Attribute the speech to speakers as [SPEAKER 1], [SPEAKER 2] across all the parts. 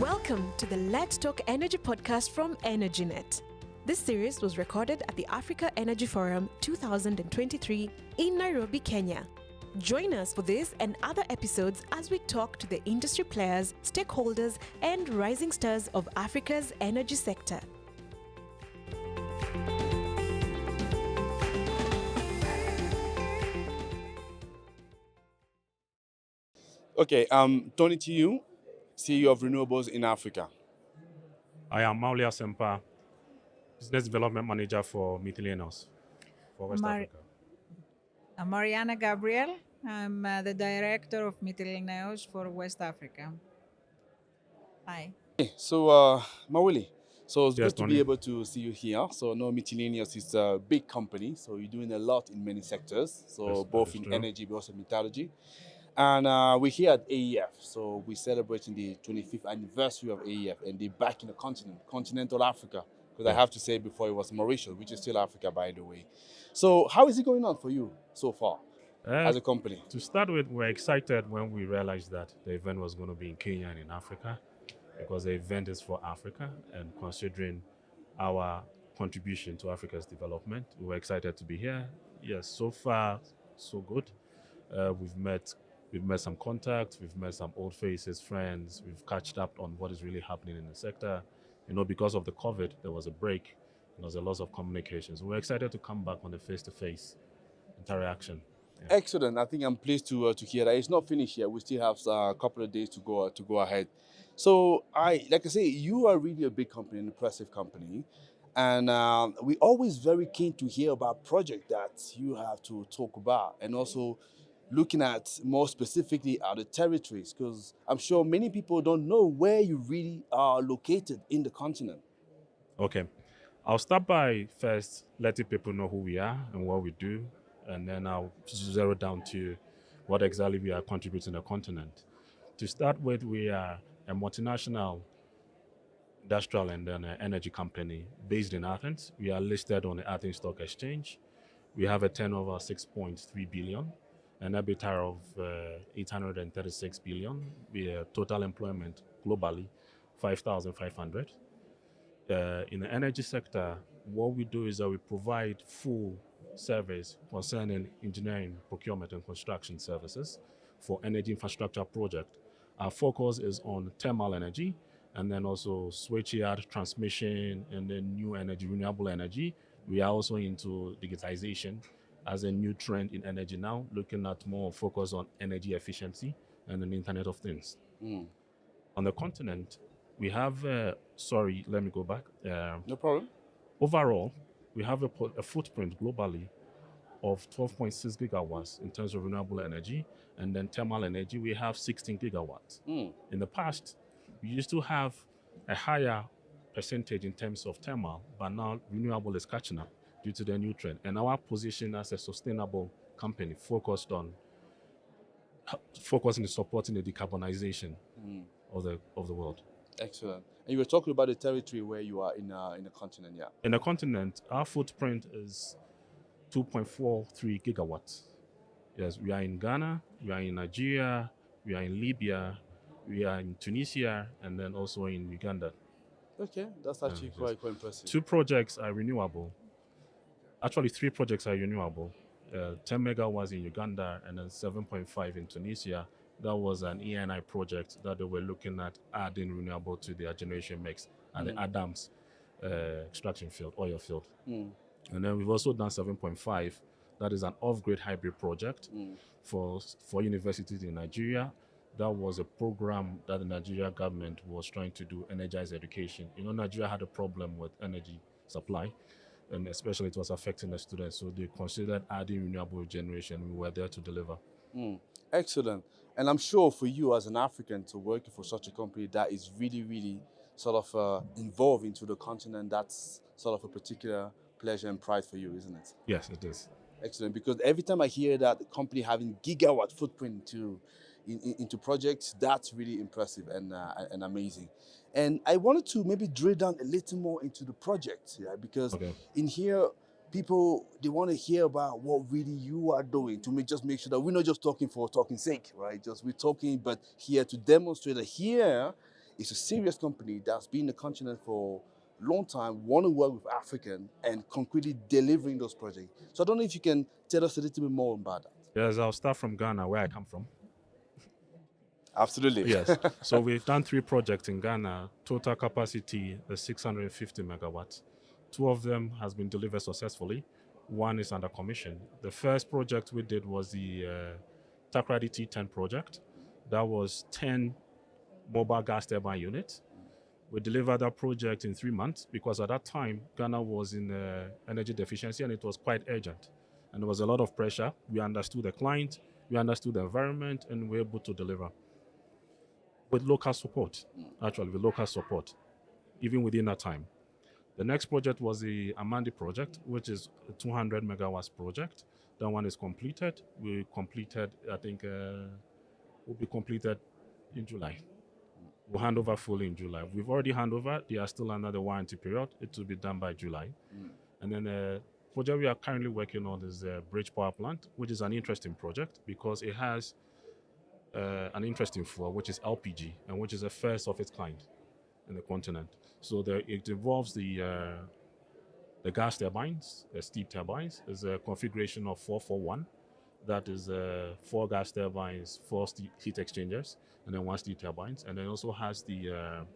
[SPEAKER 1] Welcome to the Let's Talk Energy podcast from EnergyNet. This series was recorded at the Africa Energy Forum 2023 in Nairobi, Kenya. Join us for this and other episodes as we talk to the industry players, stakeholders, and rising stars of Africa's energy sector.
[SPEAKER 2] Okay, Tony Tiyou, CEO of Renewables in Africa.
[SPEAKER 3] I am Mawuli Asempa, Business Development Manager for Mytilineos for West Africa.
[SPEAKER 4] I'm Marianna Gavriel. I'm the Director of Mytilineos for West Africa. Hi.
[SPEAKER 2] Okay, so Mawuli, so it's
[SPEAKER 3] Yes,
[SPEAKER 2] good to
[SPEAKER 3] Tony.
[SPEAKER 2] be able to see you here. So no, Mytilineos is a big company, so you're doing a lot in many sectors. So
[SPEAKER 3] Yes, that
[SPEAKER 2] both
[SPEAKER 3] is
[SPEAKER 2] in
[SPEAKER 3] true.
[SPEAKER 2] energy, but also metallurgy. And we're here at AEF, so we're celebrating the 25th anniversary of AEF, and they're back in the continental Africa. Because I
[SPEAKER 3] Yeah.
[SPEAKER 2] have to say before it was Mauritius, which is still Africa, by the way. So how is it going on for you so far as a company?
[SPEAKER 3] To start with, we're excited when we realized that the event was going to be in Kenya and in Africa, because the event is for Africa, and considering our contribution to Africa's development, we were excited to be here. Yes, so far, so good. We've met some contacts, we've met some old faces, friends, we've catched up on what is really happening in the sector. You know, because of the COVID, there was a break, there was a loss of communications. We're excited to come back on the face-to-face interaction. Yeah.
[SPEAKER 2] Excellent. I think I'm pleased to hear that it's not finished yet. We still have a couple of days to go ahead. So like I say, you are really a big company, an impressive company, and we're always very keen to hear about projects that you have to talk about, and also looking at more specifically at the territories, because I'm sure many people don't know where you really are located in the continent.
[SPEAKER 3] Okay, I'll start by first letting people know who we are and what we do, and then I'll zero down to what exactly we are contributing to the continent. To start with, we are a multinational industrial and then energy company based in Athens. We are listed on the Athens Stock Exchange. We have a turnover of 6.3 billion, an EBITDA of 836 billion. We have total employment globally, 5,500. In the energy sector, what we do is that we provide full service concerning engineering, procurement, and construction services for energy infrastructure project. Our focus is on thermal energy, and then also switchyard transmission, and then new energy, renewable energy. We are also into digitization as a new trend in energy now, looking at more focus on energy efficiency and the Internet of Things. On the continent, we have, let me go back.
[SPEAKER 2] No problem.
[SPEAKER 3] Overall, we have a footprint globally of 12.6 gigawatts in terms of renewable energy, and then thermal energy, we have 16 gigawatts. In the past, we used to have a higher percentage in terms of thermal, but now renewable is catching up due to the new trend. And our position as a sustainable company focusing on supporting the decarbonization of the world.
[SPEAKER 2] Excellent. And you were talking about the territory where you are in the continent, yeah.
[SPEAKER 3] In the continent, our footprint is 2.43 gigawatts. Yes, we are in Ghana, we are in Nigeria, we are in Libya, we are in Tunisia, and then also in Uganda.
[SPEAKER 2] Okay, that's actually quite impressive.
[SPEAKER 3] 2 projects are renewable. Actually, 3 projects are renewable. 10 megawatts in Uganda and then 7.5 in Tunisia. That was an ENI project that they were looking at adding renewable to their generation mix at the Adams extraction field, oil field. And then we've also done 7.5. That is an off-grid hybrid project for universities in Nigeria. That was a program that the Nigeria government was trying to do, energize education. You know, Nigeria had a problem with energy supply, and especially it was affecting the students. So they considered adding renewable generation. We were there to deliver.
[SPEAKER 2] Excellent. And I'm sure for you as an African to work for such a company that is really, really sort of involved into the continent, that's sort of a particular pleasure and pride for you, isn't it?
[SPEAKER 3] Yes, it is.
[SPEAKER 2] Excellent. Because every time I hear that the company having gigawatt footprint into projects, that's really impressive and amazing. And I wanted to maybe drill down a little more into the project, yeah, because in here, people, they want to hear about what really you are doing to just make sure that we're not just talking for talking's sake, right? Just we're talking, but here to demonstrate that here It's a serious company that's been in the continent for a long time, want to work with African and concretely delivering those projects. So I don't know if you can tell us a little bit more about that.
[SPEAKER 3] Yes, I'll start from Ghana, where I come from.
[SPEAKER 2] Absolutely.
[SPEAKER 3] Yes. So we've done 3 projects in Ghana. Total capacity is 650 megawatts. 2 of them has been delivered successfully. 1 is under commission. The first project we did was the Takrady T10 project. That was 10 mobile gas turbine units. We delivered that project in 3 months because at that time, Ghana was in energy deficiency and it was quite urgent. And there was a lot of pressure. We understood the client, we understood the environment, and we were able to deliver. With local support, even within that time. The next project was the Amandi project, which is a 200 megawatts project. That one is completed. We completed, I think, will be completed in July. We'll hand over fully in July. We've already handed over. They are still under the warranty period. It will be done by July. And then the project we are currently working on is the Bridge Power Plant, which is an interesting project because it has an interesting fuel, which is LPG, and which is the first of its kind in the continent. So it involves the gas turbines, the steam turbines. There's a configuration of 441. That is 4 gas turbines, 4 heat exchangers, and then 1 steam turbines. And then also has the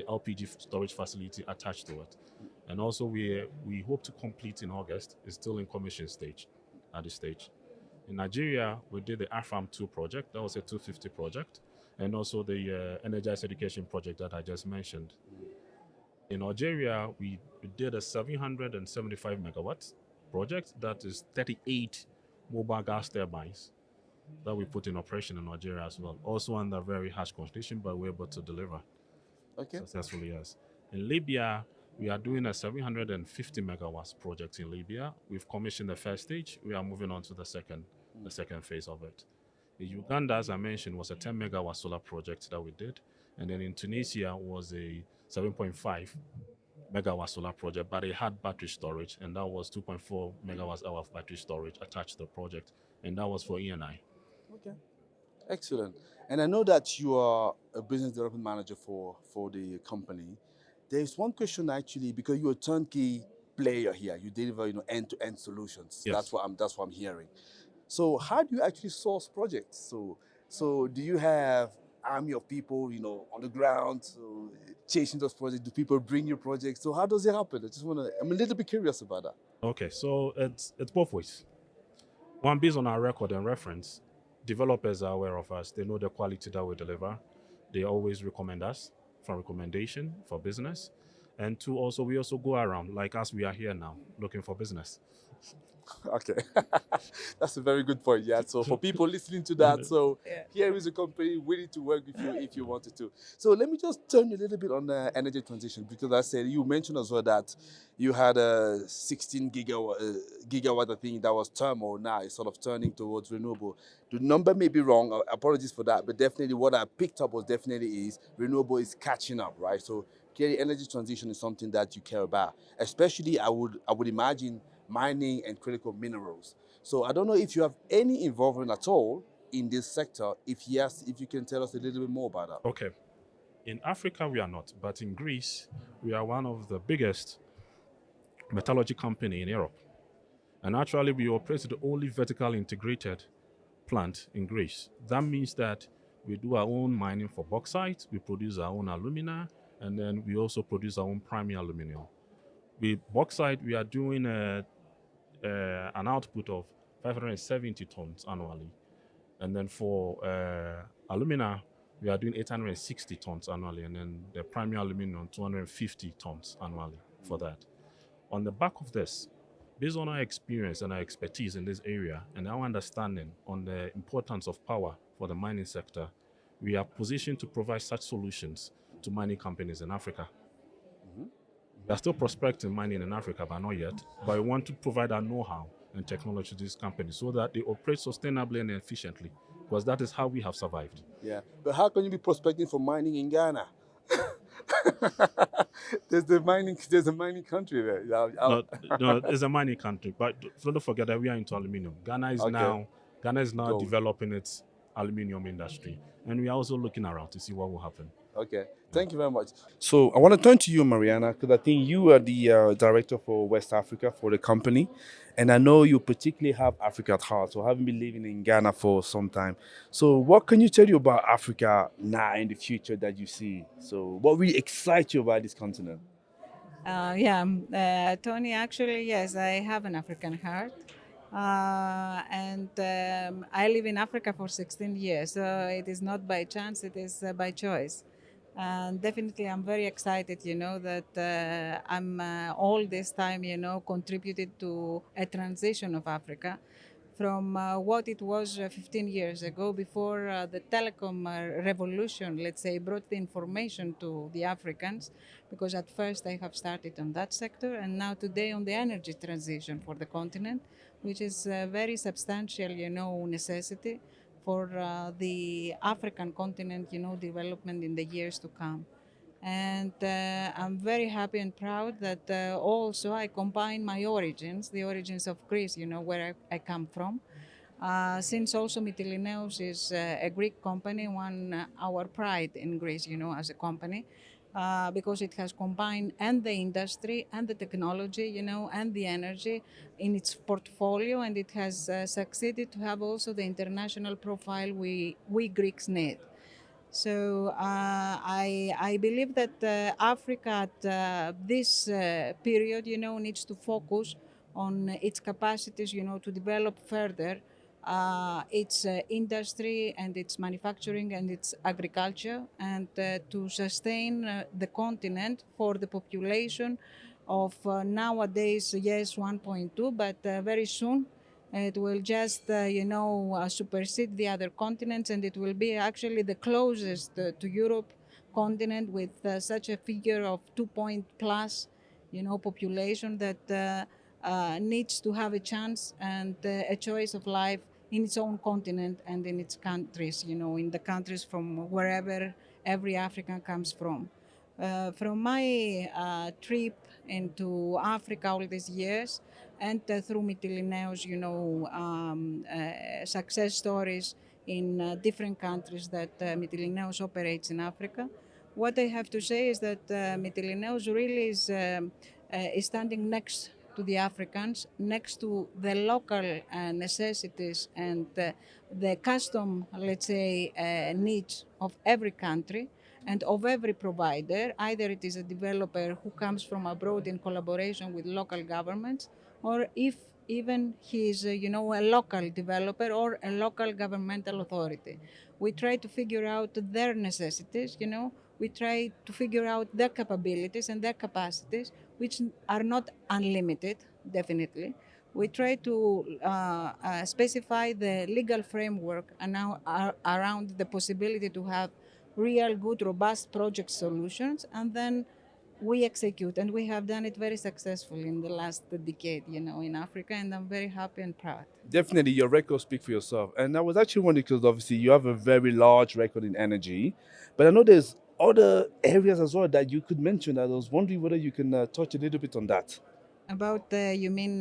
[SPEAKER 3] LPG storage facility attached to it. And also we hope to complete in August. It's still in commission stage at this stage. In Nigeria, we did the AFAM 2 project. That was a 250 project. And also the Energized Education project that I just mentioned. In Algeria, we did a 775 megawatts project. That is 38 mobile gas turbines that we put in operation in Algeria as well. Also under very harsh condition, but we're able to deliver successfully, yes. In Libya, we are doing a 750 megawatts project in Libya. We've commissioned the first stage. We are moving on to the second phase of it. In Uganda, as I mentioned, was a 10 megawatt solar project that we did. And then in Tunisia was a 7.5 megawatt solar project, but it had battery storage, and that was 2.4 megawatts hour of battery storage attached to the project, and that was for E&I.
[SPEAKER 2] Okay, excellent. And I know that you are a business development manager for the company. There is one question actually, because you're a turnkey player here. You deliver, end-to-end solutions.
[SPEAKER 3] Yes.
[SPEAKER 2] That's what I'm hearing. So how do you actually source projects? So do you have army of people, on the ground, chasing those projects? Do people bring you projects? So how does it happen? I'm a little bit curious about that.
[SPEAKER 3] Okay, so it's both ways. One, based on our record and reference, developers are aware of us. They know the quality that we deliver. They always recommend us for recommendation for business. And 2, also, we also go around, like us, we are here now, looking for business.
[SPEAKER 2] Okay, that's a very good point. Yeah, so for people listening to that, here is a company willing to work with you if you wanted to. So let me just turn you a little bit on the energy transition, because I said you mentioned as well that you had a 16 gigawatt, I think that was thermal. Now it's sort of turning towards renewable. The number may be wrong. Apologies for that, but definitely what I picked up was definitely is renewable is catching up, right? So clearly, energy transition is something that you care about, especially I would imagine mining and critical minerals. So I don't know if you have any involvement at all in this sector. If yes, if you can tell us a little bit more about that.
[SPEAKER 3] Okay. In Africa, we are not, but in Greece, we are one of the biggest metallurgy company in Europe. And actually, we operate the only vertically integrated plant in Greece. That means that we do our own mining for bauxite, we produce our own alumina, and then we also produce our own primary aluminum. With bauxite, we are doing an output of 570 tons annually. And then for alumina, we are doing 860 tons annually. And then the primary aluminum, 250 tons annually for that. On the back of this, based on our experience and our expertise in this area and our understanding on the importance of power for the mining sector, we are positioned to provide such solutions to mining companies in Africa. We are still prospecting mining in Africa, but not yet. But we want to provide our know-how and technology to these companies so that they operate sustainably and efficiently, because that is how we have survived.
[SPEAKER 2] Yeah, but how can you be prospecting for mining in Ghana? There's a mining country there.
[SPEAKER 3] No, it's a mining country, but don't forget that we are into aluminium. Ghana is now developing its aluminium industry, and we are also looking around to see what will happen.
[SPEAKER 2] Okay, thank you very much. So I want to turn to you, Marianna, because I think you are the director for West Africa for the company, and I know you particularly have Africa at heart. So having been living in Ghana for some time, so what can you tell you about Africa now in the future that you see? So what really excites you about this continent?
[SPEAKER 4] Tony, actually, yes, I have an African heart. And I live in Africa for 16 years, so it is not by chance, it is by choice. And definitely, I'm very excited, that I'm all this time, contributed to a transition of Africa from what it was 15 years ago before the telecom revolution, let's say, brought the information to the Africans, because at first I have started on that sector, and now today on the energy transition for the continent, which is a very substantial, necessity for the African continent, development in the years to come. And I'm very happy and proud that also I combine my origins, the origins of Greece, where I come from. Since also Mytilineos is a Greek company, our pride in Greece, as a company, because it has combined and the industry and the technology, and the energy in its portfolio, and it has succeeded to have also the international profile we Greeks need. So I believe that Africa at this period, needs to focus on its capacities, to develop further its industry and its manufacturing and its agriculture, and to sustain the continent for the population of nowadays, yes, 1.2, but very soon it will just, supersede the other continents, and it will be actually the closest to Europe continent with such a figure of 2 point plus, population that needs to have a chance and a choice of life in its own continent and in its countries, in the countries from wherever every African comes from. From my trip into Africa all these years, and through Mytilineos, success stories in different countries that Mytilineos operates in Africa, what I have to say is that Mytilineos really is standing next to the Africans, next to the local necessities and the custom, let's say, needs of every country and of every provider. Either it is a developer who comes from abroad in collaboration with local governments, or if even he is, a local developer or a local governmental authority. We try to figure out their necessities, we try to figure out their capabilities and their capacities, which are not unlimited, definitely. We try to specify the legal framework and now around the possibility to have real good, robust project solutions, and then we execute, and we have done it very successfully in the last decade, in Africa, and I'm very happy and proud.
[SPEAKER 2] Definitely, your records speak for yourself. And I was actually wondering because obviously you have a very large record in energy, but I know there's other areas as well that you could mention. I was wondering whether you can touch a little bit on that.
[SPEAKER 4] About, you mean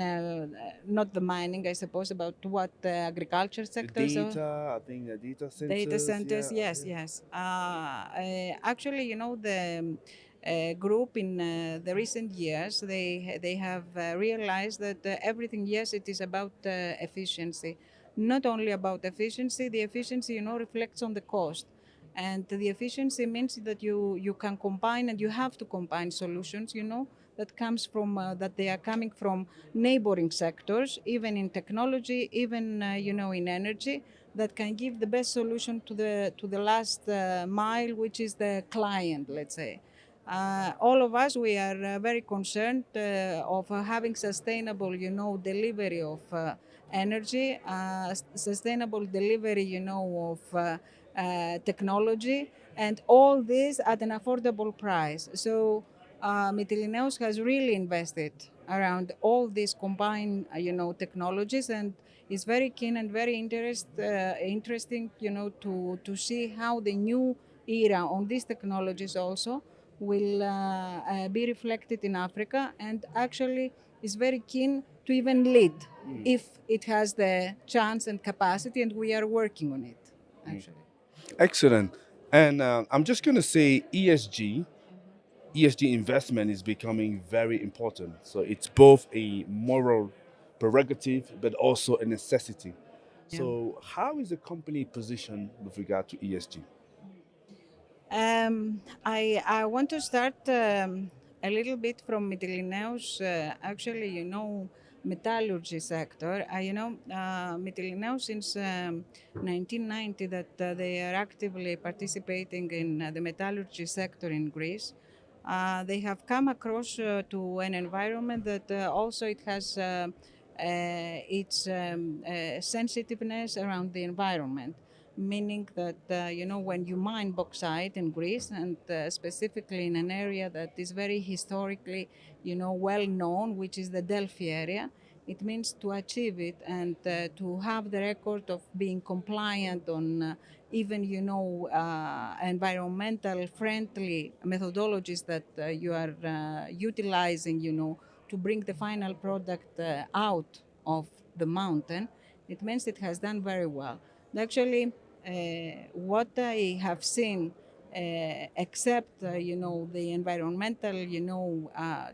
[SPEAKER 4] not the mining, I suppose, about what agriculture sectors? Or?
[SPEAKER 2] Data, I think data centers.
[SPEAKER 4] Data centers,
[SPEAKER 2] yeah,
[SPEAKER 4] yes,
[SPEAKER 2] yeah.
[SPEAKER 4] yes. Actually, the group in the recent years, they have realized that everything, yes, it is about efficiency. Not only about efficiency, the efficiency, reflects on the cost. And the efficiency means that you can combine, and you have to combine solutions, that comes from that they are coming from neighboring sectors, even in technology, even in energy, that can give the best solution to the last mile, which is the client, let's say. All of us, we are very concerned of having sustainable, delivery of energy, sustainable delivery, of technology, and all this at an affordable price. So Mytilineos has really invested around all these combined, technologies, and is very keen and very interesting, to see how the new era on these technologies also will be reflected in Africa, and actually is very keen to even lead if it has the chance and capacity, and we are working on it, actually.
[SPEAKER 2] Excellent. And I'm just going to say ESG investment is becoming very important. So it's both a moral prerogative, but also a necessity.
[SPEAKER 4] Yeah.
[SPEAKER 2] So how is the company positioned with regard to ESG?
[SPEAKER 4] I want to start a little bit from Mytilineos. Actually, metallurgy sector. Mytilineos since 1990 that they are actively participating in the metallurgy sector in Greece. They have come across to an environment that also it has its sensitiveness around the environment, meaning that when you mine bauxite in Greece, and specifically in an area that is very historically well known, which is the Delphi area, it means to achieve it and to have the record of being compliant on even environmental friendly methodologies that you are utilizing to bring the final product out of the mountain. It means it has done very well. Actually, what I have seen, except the environmental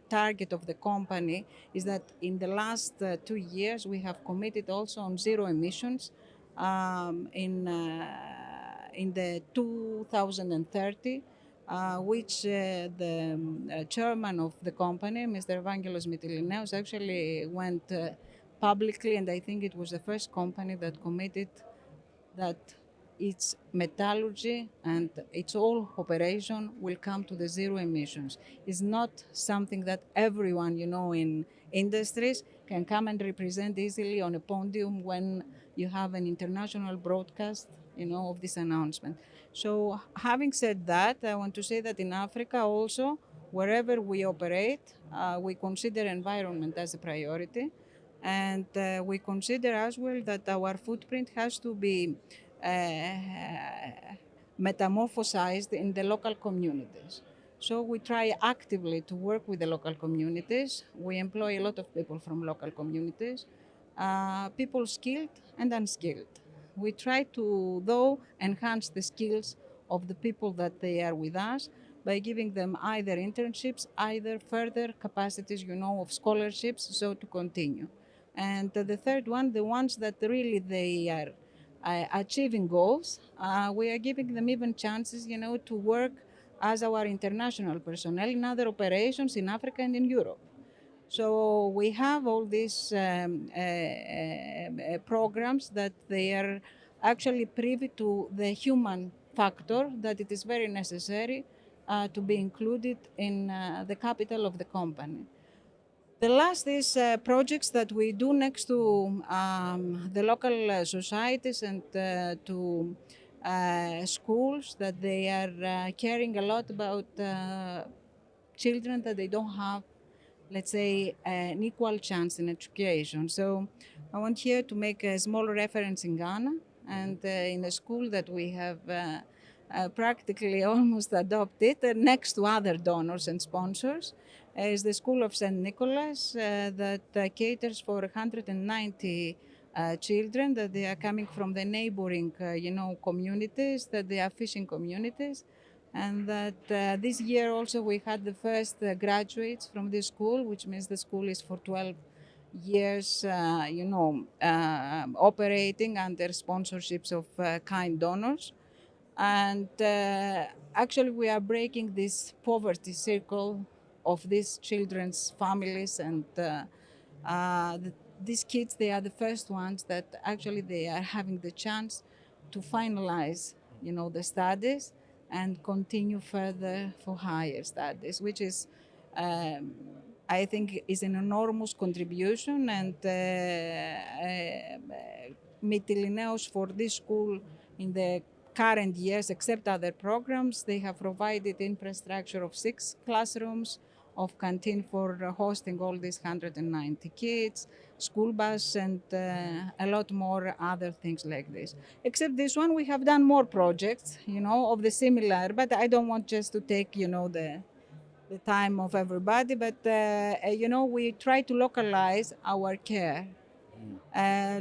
[SPEAKER 4] target of the company, is that in the last 2 years we have committed also on zero emissions in the 2030. Which the chairman of the company, Mr. Evangelos Mytilineos, actually went publicly, and I think it was the first company that committed that its metallurgy and its whole operation will come to the zero emissions. It's not something that everyone, in industries can come and represent easily on a podium when you have an international broadcast, of this announcement. So having said that, I want to say that in Africa also, wherever we operate, we consider environment as a priority. And we consider as well that our footprint has to be metamorphosized in the local communities. So we try actively to work with the local communities. We employ a lot of people from local communities, people skilled and unskilled. We try to, though, enhance the skills of the people that they are with us by giving them either internships, either further capacities, of scholarships, so to continue. And the third one, the ones that really they are achieving goals, we are giving them even chances, to work as our international personnel in other operations in Africa and in Europe. So we have all these programs that they are actually privy to the human factor, that it is very necessary to be included in the capital of the company. The last is projects that we do next to the local societies and to schools, that they are caring a lot about children that they don't have, let's say, an equal chance in education. So I want here to make a small reference in Ghana, and in a school that we have practically almost adopted next to other donors and sponsors is the School of St. Nicholas that caters for 190 children that they are coming from the neighboring communities, that they are fishing communities. And that this year also we had the first graduates from this school, which means the school is for 12 years, operating under sponsorships of kind donors. And actually we are breaking this poverty circle of these children's families, and these kids, they are the first ones that actually they are having the chance to finalize, the studies and continue further for higher studies, which is, I think, is an enormous contribution. And Mytilineos, for this school in the current years, except other programs, they have provided infrastructure of 6 classrooms, of canteen for hosting all these 190 kids, school bus, and a lot more other things like this. Except this one, we have done more projects, of the similar, but I don't want just to take, the time of everybody, but, we try to localize our care,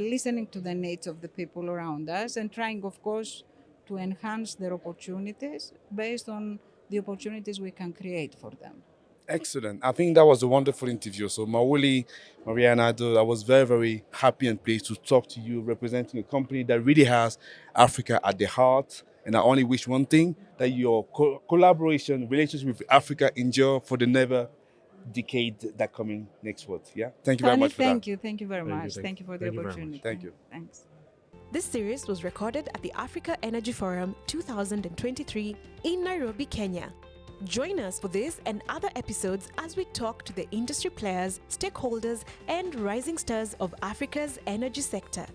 [SPEAKER 4] listening to the needs of the people around us, and trying, of course, to enhance their opportunities based on the opportunities we can create for them.
[SPEAKER 2] Excellent. I think that was a wonderful interview. So Mawuli, Marianna, I was very, very happy and pleased to talk to you representing a company that really has Africa at the heart. And I only wish one thing, that your collaboration, relationship with Africa endure for the never decade that coming next month. Yeah. Thank you very
[SPEAKER 4] Tony,
[SPEAKER 2] much for
[SPEAKER 4] thank
[SPEAKER 2] that.
[SPEAKER 4] you. Thank you very much. Thank you for the
[SPEAKER 3] Thank you very much.
[SPEAKER 4] opportunity.
[SPEAKER 2] Thank you.
[SPEAKER 4] Thanks.
[SPEAKER 1] This series was recorded at the Africa Energy Forum 2023 in Nairobi, Kenya. Join us for this and other episodes as we talk to the industry players, stakeholders, and rising stars of Africa's energy sector.